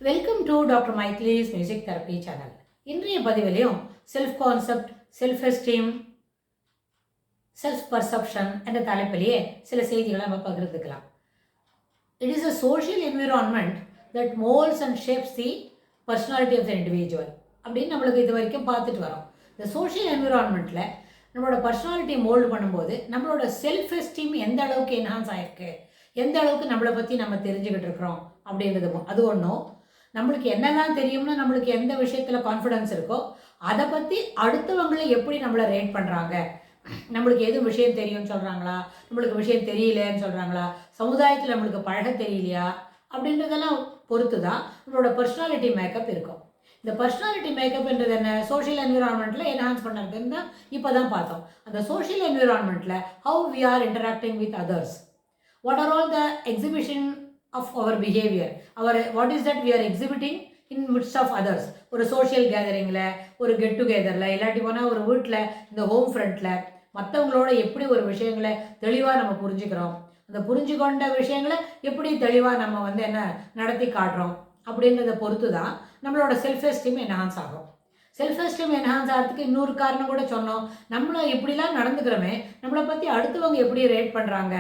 Welcome to doctor Maithili's music therapy channel. இன்றைய பதிவிலையும் self concept, self esteem, self perception என்ற தலைப்பிலேயே சில செய்திகளை நம்ம பகிர்ந்துக்கலாம். It is a social environment that moulds and shapes the personality of the individual அப்படின்னு நம்மளுக்கு இது வரைக்கும் பார்த்துட்டு வரோம். இந்த சோஷியல் என்விரான்மெண்ட்டில் நம்மளோட பர்சனாலிட்டியை மோல்டு பண்ணும்போது நம்மளோட செல்ஃப் எஸ்டீம் எந்த அளவுக்கு என்ஹான்ஸ் ஆகிருக்கு, எந்த அளவுக்கு நம்மளை பற்றி நம்ம தெரிஞ்சுக்கிட்டு இருக்கிறோம் அப்படின்றது அது ஒன்றும். நம்மளுக்கு என்னெல்லாம் தெரியும்னா நம்மளுக்கு எந்த விஷயத்தில் கான்ஃபிடன்ஸ் இருக்கோ அதை பற்றி அடுத்தவங்களை எப்படி நம்மளை ரேட் பண்ணுறாங்க, நம்மளுக்கு எது விஷயம் தெரியும்னு சொல்கிறாங்களா, நம்மளுக்கு விஷயம் தெரியலன்னு சொல்கிறாங்களா, சமுதாயத்தில் நம்மளுக்கு பழக தெரியலையா அப்படின்றதெல்லாம் பொறுத்து தான் நம்மளோட பர்சனாலிட்டி மேக்கப் இருக்கும். இந்த பர்சனாலிட்டி மேக்கப்ன்றது என்ன, சோஷியல் என்விரான்மெண்ட்டில் என்ஹான்ஸ் பண்ணுறதுன்னு தான் இப்போ தான் பார்த்தோம். அந்த சோஷியல் என்விரான்மெண்ட்டில் how we are interacting with others, what are all the exhibition of our behavior, what is that we are exhibiting in midst of others. ஒரு சோஷியல் கேதரிங்கில், ஒரு கெட் டுகெதரில், இல்லாட்டி போனால் ஒரு வீட்டில், இந்த ஹோம் ஃப்ரண்ட்டில் மற்றவங்களோட எப்படி ஒரு விஷயங்களை தெளிவாக நம்ம புரிஞ்சுக்கிறோம், அந்த புரிஞ்சுக்கொண்ட விஷயங்களை எப்படி தெளிவாக நம்ம என்ன நடத்தி காட்டுறோம் அப்படின்றத பொறுத்து தான் நம்மளோட செல்ஃப் எஸ்டீம் என்ஹான்ஸ் ஆகும். செல்ஃப் எஸ்டீம் என்ஹான்ஸ் ஆகிறதுக்கு இன்னொரு காரணம் கூட சொன்னோம். நம்மளை இப்படிலாம் நடந்துக்கிறோமே, நம்மளை பற்றி அடுத்தவங்க எப்படி ரேட் பண்ணுறாங்க,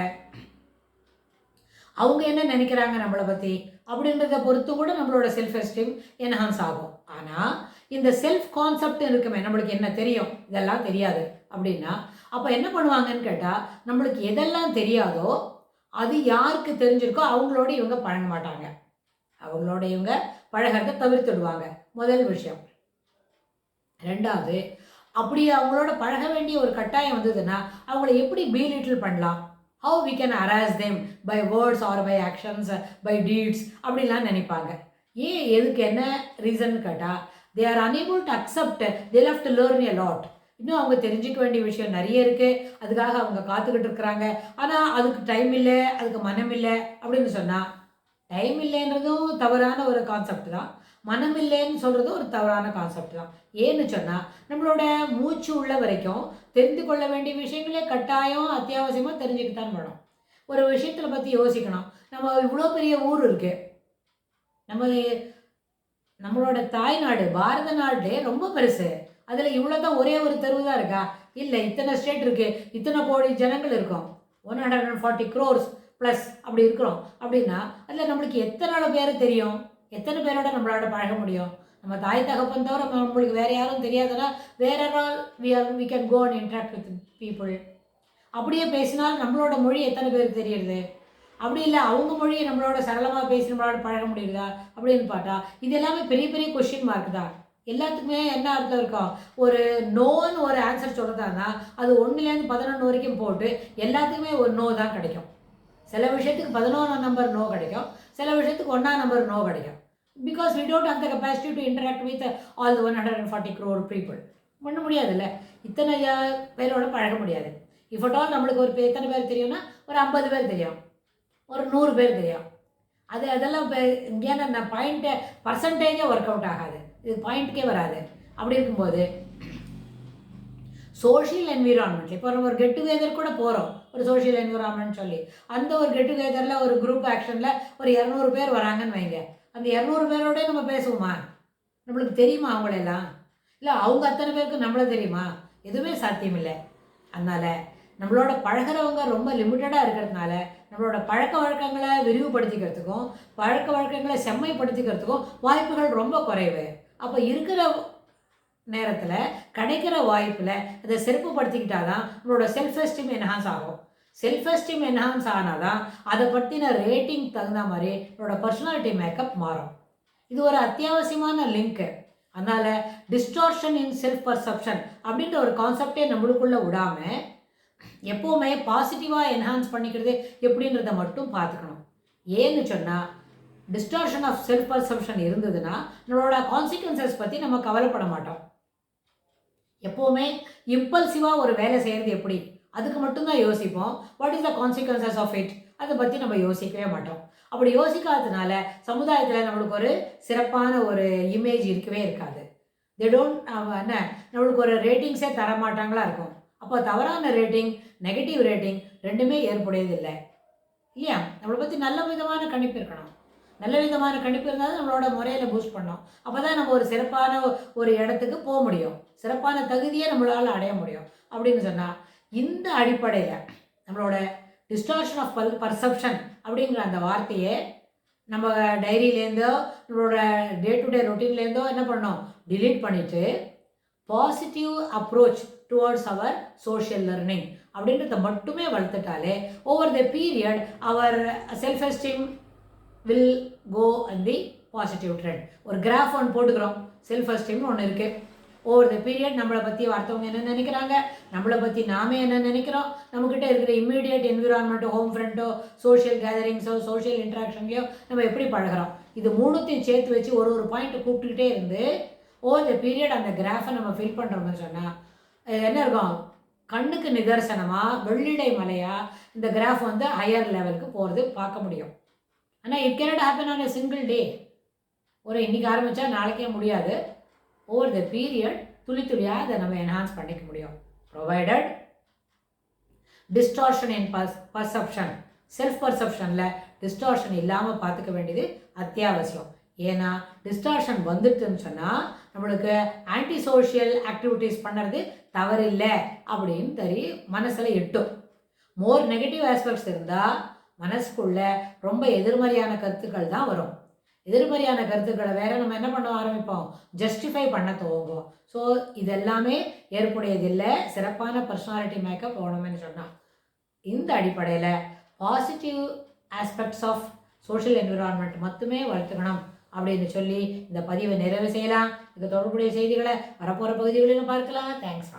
அவங்க என்ன நினைக்கிறாங்க நம்மளை பற்றி அப்படின்றத பொறுத்து கூட நம்மளோட செல்ஃப் எஸ்டீம் என்ஹான்ஸ் ஆகும். ஆனால் இந்த செல்ஃப் கான்செப்ட் இருக்குமே, நம்மளுக்கு என்ன தெரியும் இதெல்லாம் தெரியாது அப்படின்னா அப்போ என்ன பண்ணுவாங்கன்னு கேட்டால், நம்மளுக்கு எதெல்லாம் தெரியாதோ அது யாருக்கு தெரிஞ்சிருக்கோ அவங்களோட இவங்க பழக மாட்டாங்க, அவங்களோட இவங்க பழகிறத தவிர்த்துடுவாங்க. முதல் விஷயம். ரெண்டாவது, அப்படி அவங்களோட பழக வேண்டிய ஒரு கட்டாயம் வந்ததுன்னா அவங்கள எப்படி பீலிட்டில் பண்ணலாம், how we can harass them by words or by actions, by deeds அப்படிலாம் நினைப்பாங்க. எதுக்கு என்ன ரீசன் கேட்டால், they are unable to accept, they'll have to learn a lot. இன்னும் அவங்க தெரிஞ்சிக்க வேண்டிய விஷயம் நிறைய இருக்குது, அதுக்காக அவங்க காத்துக்கிட்டு இருக்கிறாங்க. ஆனால் அதுக்கு டைம் இல்லை, அதுக்கு மனம் இல்லை அப்படின்னு சொன்னால், டைம் இல்லைன்றதும் தவறான ஒரு கான்செப்ட் தான், மனம் இல்லைன்னு சொல்கிறதும் ஒரு தவறான கான்செப்ட் தான். ஏன்னு சொன்னால், நம்மளோட மூச்சு உள்ள வரைக்கும் தெரிந்து கொள்ள வேண்டிய விஷயங்களே கட்டாயம் அத்தியாவசியமாக தெரிஞ்சுக்கிட்டான் வேணும். ஒரு விஷயத்தில் பற்றி யோசிக்கணும். நம்ம இவ்வளோ பெரிய ஊர் இருக்குது, நம்மளோட தாய்நாடு பாரத நாடு ரொம்ப பெருசு, அதில் இவ்வளோ தான் ஒரே ஒரு தெருவு தான் இருக்கா? இல்லை, இத்தனை ஸ்டேட் இருக்குது, இத்தனை கோடி ஜனங்கள் இருக்கும், 140 crores ப்ளஸ் அப்படி இருக்கிறோம். அப்படின்னா அதில் நம்மளுக்கு எத்தனை பேர் தெரியும், எத்தனை பேரோட நம்மளோட பழக முடியும்? நம்ம தாய் தகப்பன் தவிர நம்மளுக்கு வேறு யாரும் தெரியாதுன்னா வேற all we can go and interact with people. அப்படியே பேசினால் நம்மளோட மொழி எத்தனை பேருக்கு தெரியுது? அப்படி இல்லை, அவங்க மொழியை நம்மளோட சரளமாக பேசி நம்மளோட பழக முடியுதா அப்படின்னு பார்த்தா இது எல்லாமே பெரிய பெரிய கொஸ்டின் மார்க் தான். எல்லாத்துக்குமே என்ன அர்த்தம் இருக்கும், ஒரு நோன்னு ஒரு ஆன்சர் சொல்கிறதானா அது 1லேருந்து 11 வரைக்கும் போட்டு எல்லாத்துக்குமே ஒரு நோ தான் கிடைக்கும். சில விஷயத்துக்கு 11ஆம் நம்பர் நோ கிடைக்கும், சில விஷயத்துக்கு 1ஆம் நம்பர் நோ கிடைக்கும். Because we don't have the capacity to interact with all the 140 crore people. பண்ண முடியாதுல்ல, இத்தனை பேரோட பழக முடியாது. இஃப் அட் ஆல் நம்மளுக்கு ஒரு எத்தனை பேர் தெரியும்னா ஒரு 50 பேர் தெரியும், ஒரு 100 பேர் தெரியும். அதெல்லாம் ஏன்னா பாயிண்ட்டை பர்சன்டேஜே ஒர்க் அவுட் ஆகாது, இது பாயிண்ட்டுக்கே வராது. அப்படி இருக்கும்போது சோஷியல் என்விரான்மெண்ட், இப்போ நம்ம ஒரு கெட் டுகெதர் கூட போகிறோம், ஒரு சோஷியல் என்விரான்மெண்ட் சொல்லி, அந்த ஒரு கெட் டுகெதரில் ஒரு குரூப் ஆக்ஷனில் ஒரு 200 பேர் வராங்கன்னு வைங்க, அந்த 200 பேரோட நம்ம பேசுவோமா? நம்மளுக்கு தெரியுமா அவங்களெல்லாம்? இல்லை அவங்க அத்தனை பேருக்கு நம்மளை தெரியுமா? எதுவுமே சாத்தியம் இல்லை. அதனால் நம்மளோட பழகிறவங்க ரொம்ப லிமிட்டடாக இருக்கிறதுனால நம்மளோட பழக்க வழக்கங்களை விரிவுபடுத்திக்கிறதுக்கும் பழக்க வழக்கங்களை செம்மைப்படுத்திக்கிறதுக்கும் வாய்ப்புகள் ரொம்ப குறைவு. அப்போ இருக்கிற நேரத்தில் கிடைக்கிற வாய்ப்பில் அதை சிறப்புப்படுத்திக்கிட்டால் தான் நம்மளோட செல்ஃப் எஸ்டீம் என்ஹான்ஸ் ஆகும். செல்ஃப் எஸ்டீம் என்ஹான்ஸ் ஆனால் தான் அதை பற்றின ரேட்டிங் தகுந்த மாதிரி நம்மளோட பர்சனாலிட்டி மேக்கப் மாறும். இது ஒரு அத்தியாவசியமான லிங்க்கு. அதனால் டிஸ்டார்ஷன் இன் செல்ஃப் பர்செப்ஷன் அப்படின்ற ஒரு கான்செப்டே நம்மளுக்குள்ளே விடாமல் எப்போவுமே பாசிட்டிவாக என்ஹான்ஸ் பண்ணிக்கிறது எப்படின்றத மட்டும் பார்த்துக்கணும். ஏன்னு சொன்னால், டிஸ்டார்ஷன் ஆஃப் செல்ஃப் பர்செப்ஷன் இருந்ததுன்னா நம்மளோட கான்சிக்வன்சஸ் பற்றி நம்ம கவலைப்பட மாட்டோம். எப்போவுமே இம்பல்சிவாக ஒரு வேலை செய்கிறது எப்படி, அதுக்கு மட்டும்தான் யோசிப்போம். What is the consequences of it, அதை பற்றி நம்ம யோசிக்கவே மாட்டோம். அப்படி யோசிக்காததுனால சமுதாயத்தில் நம்மளுக்கு ஒரு சிறப்பான ஒரு இமேஜ் இருக்கவே இருக்காது. தே டோன்ட் என்ன நம்மளுக்கு ஒரு ரேட்டிங்ஸே தர மாட்டாங்களா இருக்கும். அப்போ தவறான ரேட்டிங், நெகட்டிவ் ரேட்டிங் ரெண்டுமே ஏற்புடையதில்லை இல்லையா? நம்மளை பற்றி நல்ல விதமான கணிப்பு இருக்கணும். நல்ல விதமான கணிப்பு இருந்தால் தான் நம்மளோட முறையில் பூஸ்ட் பண்ணோம். அப்போ தான் நம்ம ஒரு சிறப்பான ஒரு இடத்துக்கு போக முடியும், சிறப்பான தகுதியை நம்மளால் அடைய முடியும். அப்படின்னு சொன்னால் இந்த அடிப்படையில் நம்மளோட டிஸ்டார்ஷன் ஆஃப் பர்செப்ஷன் அப்படிங்கிற அந்த வார்த்தையை நம்ம டைரியிலேருந்தோ நம்மளோட டே டு டே ரொட்டீன்லேருந்தோ என்ன பண்ணோம், டிலீட் பண்ணிவிட்டு positive approach towards our social learning அப்படின்றத மட்டுமே வளர்த்துட்டாலே over the period our self esteem will go and the positive trend. ஒரு கிராஃப் ஒன்று போட்டுக்கிறோம், செல்ஃப் எஸ்டீம்னு ஒன்று இருக்குது. ஓவர் த பீரியட் நம்மளை பற்றி அடுத்தவங்க என்ன நினைக்கிறாங்க, நம்மளை பற்றி நாமே என்ன நினைக்கிறோம், நம்மக்கிட்ட இருக்கிற இம்மீடியட் என்விரான்மெண்ட்டோ, ஹோம் ஃப்ரெண்டோ, சோஷியல் கேதரிங்ஸோ, சோஷியல் இன்ட்ராக்ஷன்லையோ நம்ம எப்படி பழகிறோம், இது மூணுத்தையும் சேர்த்து வச்சு ஒரு பாயிண்ட்டை கூப்பிட்டுக்கிட்டே இருந்து ஓவர் த பீரியட் அந்த கிராஃபை நம்ம ஃபில் பண்ணுறோம்னு சொன்னால் என்ன இருக்கும், கண்ணுக்கு நிதர்சனமாக வெள்ளிடை மலையாக இந்த கிராஃப் வந்து ஹையர் லெவலுக்கு போகிறது பார்க்க முடியும். ஆனால் it cannot happen on a single day. ஒரு இன்றைக்கி ஆரம்பித்தா நாளைக்கே முடியாது. ஓவர் த பீரியட் துளி துளியாக அதை நம்ம என்ஹான்ஸ் பண்ணிக்க முடியும். ப்ரொவைடட் டிஸ்டார்ஷன் இன் பர்செப்ஷன், செல்ஃப் பர்செப்ஷனில் டிஸ்டார்ஷன் இல்லாமல் பார்த்துக்க வேண்டியது அத்தியாவசியம். ஏன்னா டிஸ்டார்ஷன் வந்துட்டுன்னு சொன்னால் நம்மளுக்கு ஆன்டி சோஷியல் ஆக்டிவிட்டீஸ் பண்ணுறது தவறில்லை அப்படின்னு மனசில் எட்டும். மோர் நெகட்டிவ் ஆஸ்பெக்ட்ஸ் இருந்தால் மனசுக்குள்ள ரொம்ப எதிர்மறையான கருத்துக்கள் தான் வரும். எதிர்மறையான கருத்துக்களை வேற நம்ம என்ன பண்ண ஆரம்பிப்போம், ஜஸ்டிஃபை பண்ண துவங்குவோம். ஸோ இதெல்லாமே ஏற்புடையதில்லை சிறப்பான பர்சனாலிட்டி மேக்கப் போகணும்னு சொன்னால். இந்த அடிப்படையில் positive aspects of social environment மட்டுமே வளர்த்துக்கணும் அப்படின்னு சொல்லி இந்த பதிவை நிறைவு செய்யலாம். இது தொடர்புடைய செய்திகளை வரப்போகிற பகுதிகளிலும் பார்க்கலாம். தேங்க்ஸ்.